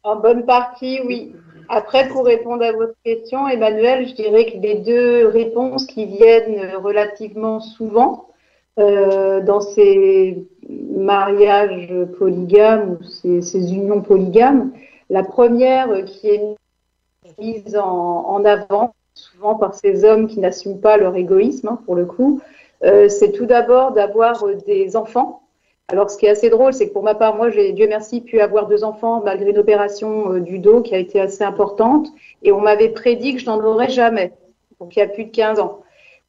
En bonne partie, oui. Après, pour répondre à votre question, Emmanuel, je dirais que les deux réponses qui viennent relativement souvent dans ces mariages polygames ou ces unions polygames, la première qui est mise en avant, souvent par ces hommes qui n'assument pas leur égoïsme, hein, pour le coup, c'est tout d'abord d'avoir des enfants. Alors, ce qui est assez drôle, c'est que pour ma part, moi, j'ai, Dieu merci, pu avoir deux enfants malgré une opération du dos qui a été assez importante. Et on m'avait prédit que je n'en aurais jamais. Donc, il y a plus de 15 ans.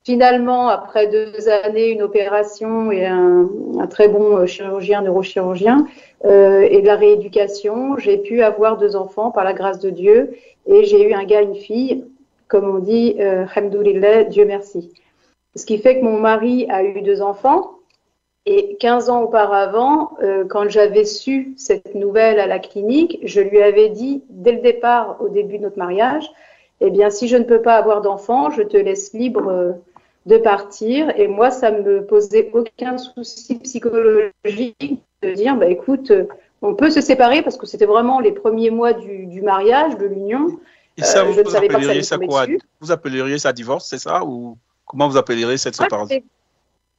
Finalement, après 2 années, une opération et un très bon chirurgien, neurochirurgien, et de la rééducation, j'ai pu avoir deux enfants par la grâce de Dieu. Et j'ai eu un gars, une fille, comme on dit, Alhamdoulilah, Dieu merci. Ce qui fait que mon mari a eu deux enfants. Et 15 ans auparavant, quand j'avais su cette nouvelle à la clinique, je lui avais dit dès le départ, au début de notre mariage, eh bien, si je ne peux pas avoir d'enfant, je te laisse libre de partir. Et moi, ça ne me posait aucun souci psychologique de dire, bah, écoute, on peut se séparer parce que c'était vraiment les premiers mois du mariage, de l'union. Et ça, Je ne vous savais pas que ça appelleriez allait ça tomber quoi? dessus. Vous appelleriez ça divorce, c'est ça? Ou comment vous appelleriez cette Moi, séparation?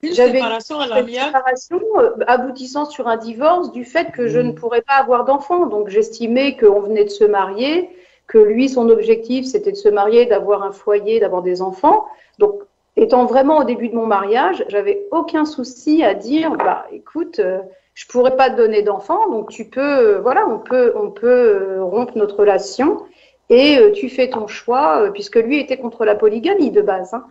Une j'avais séparation à cette l'amiable. séparation aboutissant sur un divorce du fait que je ne pourrais pas avoir d'enfant. Donc j'estimais qu'on venait de se marier, que lui, son objectif, c'était de se marier, d'avoir un foyer, d'avoir des enfants. Donc, étant vraiment au début de mon mariage, j'avais aucun souci à dire, bah, écoute, je pourrais pas te donner d'enfant, donc tu peux, voilà, on peut rompre notre relation et tu fais ton choix, puisque lui était contre la polygamie de base, hein,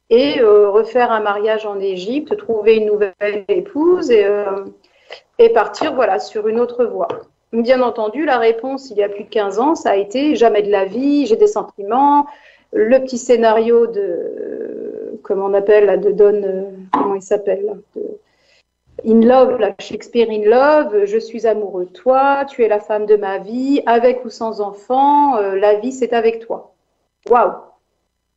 et refaire un mariage en Égypte, trouver une nouvelle épouse et partir voilà, sur une autre voie. Bien entendu, la réponse, il y a plus de 15 ans, ça a été jamais de la vie, j'ai des sentiments. Le petit scénario de, comment on appelle, là, de Don, comment il s'appelle, In Love, là, Shakespeare in Love, je suis amoureux de toi, tu es la femme de ma vie, avec ou sans enfant, la vie c'est avec toi. Waouh!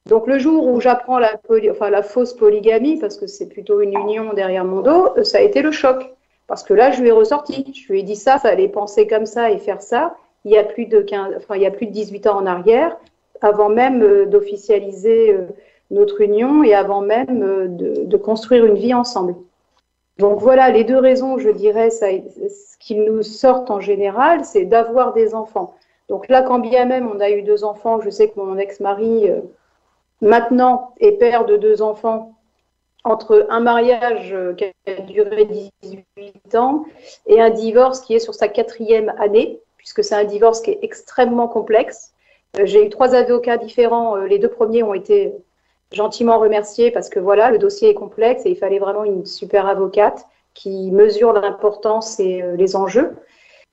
Donc le jour où j'apprends la fausse polygamie, parce que c'est plutôt une union derrière mon dos, ça a été le choc. Parce que là, je lui ai ressorti. Je lui ai dit ça, fallait penser comme ça et faire ça. Il y a plus de 15, enfin, il y a plus de 18 ans en arrière, avant même d'officialiser notre union et avant même de construire une vie ensemble. Donc voilà, les deux raisons, je dirais, ce qu'ils nous sortent en général, c'est d'avoir des enfants. Donc là, quand bien même on a eu deux enfants, je sais que mon ex-mari maintenant est père de deux enfants entre un mariage qui a duré 18 ans et un divorce qui est sur sa 4e année, puisque c'est un divorce qui est extrêmement complexe. J'ai eu 3 avocats différents. Les 2 premiers ont été gentiment remerciés parce que voilà, le dossier est complexe et il fallait vraiment une super avocate qui mesure l'importance et les enjeux.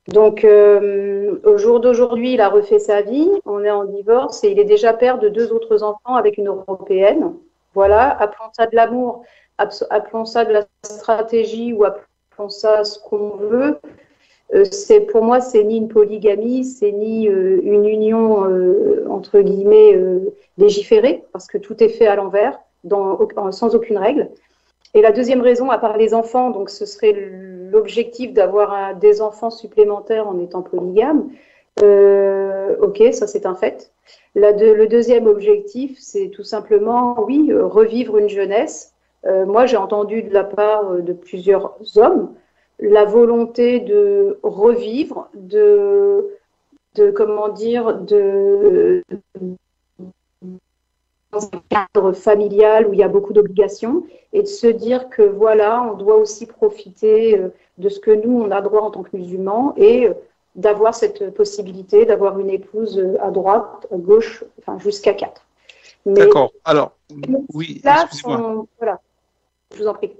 Donc, au jour d'aujourd'hui, il a refait sa vie, on est en divorce et il est déjà père de 2 autres enfants avec une Européenne. Voilà, appelons ça de l'amour, appelons ça de la stratégie ou appelons ça ce qu'on veut. Pour moi, c'est ni une polygamie, c'est ni une union, entre guillemets, légiférée, parce que tout est fait à l'envers, sans aucune règle. Et la deuxième raison, à part les enfants, donc ce serait l'objectif d'avoir des enfants supplémentaires en étant polygame. Ok, ça c'est un fait. Le deuxième objectif, c'est tout simplement, oui, revivre une jeunesse. Moi, j'ai entendu de la part de plusieurs hommes la volonté de revivre, comment dire, dans un cadre familial où il y a beaucoup d'obligations et de se dire que voilà, on doit aussi profiter de ce que nous, on a droit en tant que musulmans et d'avoir cette possibilité d'avoir une épouse à droite, à gauche, enfin jusqu'à 4. Mais d'accord. Alors, oui, là, excusez-moi. voilà, je vous en prie.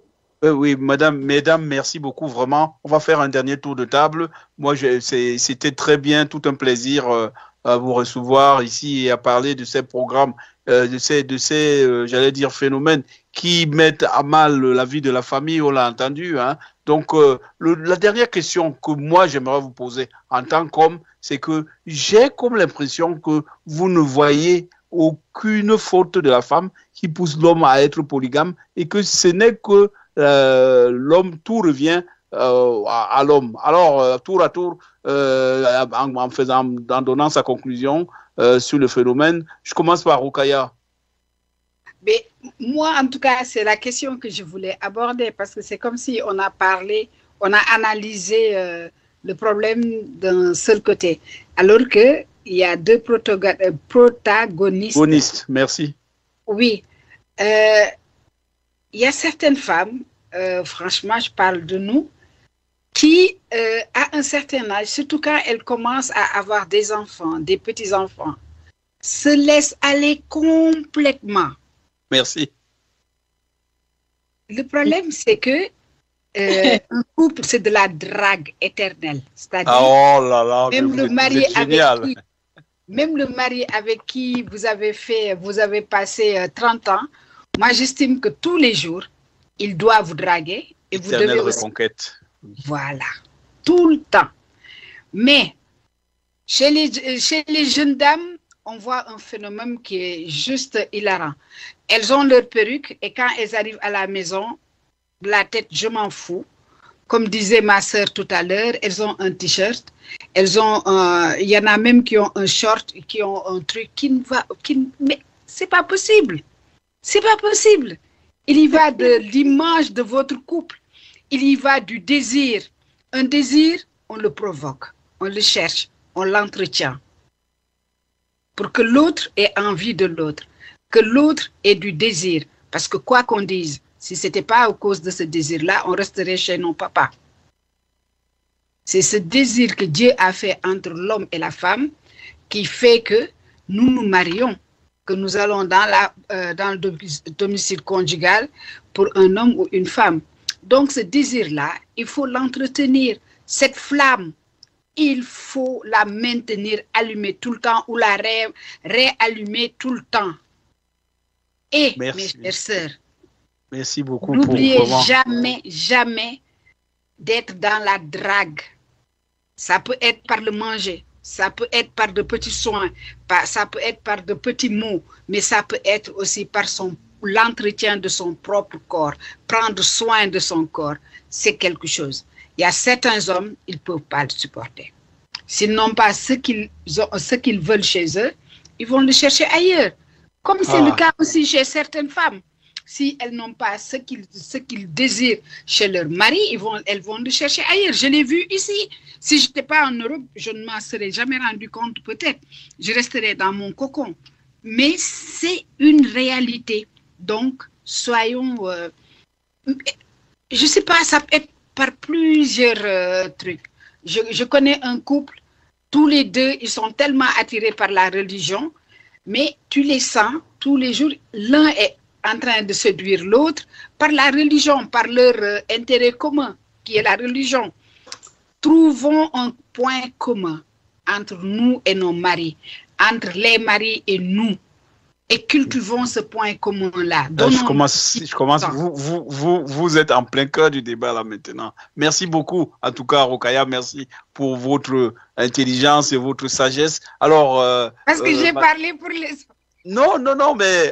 Oui, mesdames, merci beaucoup, vraiment. On va faire un dernier tour de table. Moi, c'était très bien, tout un plaisir à vous recevoir ici et à parler de ces programmes, j'allais dire, phénomènes qui mettent à mal la vie de la famille, on l'a entendu, hein. Donc, la dernière question que moi, j'aimerais vous poser en tant qu'homme, c'est que j'ai comme l'impression que vous ne voyez aucune faute de la femme qui pousse l'homme à être polygame et que ce n'est que l'homme, tout revient à l'homme. Alors, tour à tour, en donnant sa conclusion sur le phénomène, je commence par Rokhaya. Mais moi, en tout cas, c'est la question que je voulais aborder parce que c'est comme si on a parlé, on a analysé le problème d'un seul côté, alors qu'il y a deux protagonistes. Merci. Oui. Il y a certaines femmes, franchement, je parle de nous, qui, à un certain âge, surtout quand elles commencent à avoir des enfants, des petits-enfants, se laissent aller complètement. Merci. Le problème, c'est que un couple, c'est de la drague éternelle. C'est-à-dire, oh là là, même le mari avec qui vous avez passé 30 ans, moi, j'estime que tous les jours, il doit vous draguer et vous devez aussi... reconquête. Voilà, tout le temps. Mais chez les jeunes dames, on voit un phénomène qui est juste hilarant. Elles ont leur perruque et quand elles arrivent à la maison, la tête, je m'en fous. Comme disait ma sœur tout à l'heure, elles ont un t-shirt, il y en a même qui ont un short, qui ont un truc mais c'est pas possible. C'est pas possible. Il y va de l'image de votre couple. Il y va du désir. Un désir, on le provoque, on le cherche, on l'entretient. Pour que l'autre ait envie de l'autre, que l'autre ait du désir. Parce que quoi qu'on dise, si ce n'était pas à cause de ce désir-là, on resterait chez nos papas. C'est ce désir que Dieu a fait entre l'homme et la femme qui fait que nous nous marions, que nous allons dans le domicile conjugal pour un homme ou une femme. Donc ce désir-là, il faut l'entretenir. Cette flamme, il faut la maintenir allumée tout le temps ou la réallumer tout le temps. Et, merci. Mes chères sœurs, merci beaucoup. N'oubliez jamais, jamais d'être dans la drague. Ça peut être par le manger, ça peut être par de petits soins, ça peut être par de petits mots, mais ça peut être aussi par l'entretien de son propre corps. Prendre soin de son corps, c'est quelque chose. Il y a certains hommes, ils ne peuvent pas le supporter. S'ils n'ont pas ce qu'ils veulent chez eux, ils vont le chercher ailleurs. Comme c'est le cas aussi chez certaines femmes. Si elles n'ont pas ce qu'ils désirent chez leur mari, elles vont le chercher ailleurs. Je l'ai vu ici. Si je n'étais pas en Europe, je ne m'en serais jamais rendu compte peut-être. Je resterais dans mon cocon. Mais c'est une réalité. Donc, soyons... je ne sais pas, ça peut être par plusieurs trucs. Je connais un couple, tous les deux, ils sont tellement attirés par la religion, mais tu les sens tous les jours, l'un est en train de séduire l'autre par la religion, par leur intérêt commun, qui est la religion. Trouvons un point commun entre nous et nos maris, entre les maris et nous, et cultivons ce point commun-là. Je commence. Vous êtes en plein cœur du débat là maintenant. Merci beaucoup, en tout cas, Rokhaya, merci pour votre intelligence et votre sagesse. Alors, parce que j'ai parlé pour les... Non, mais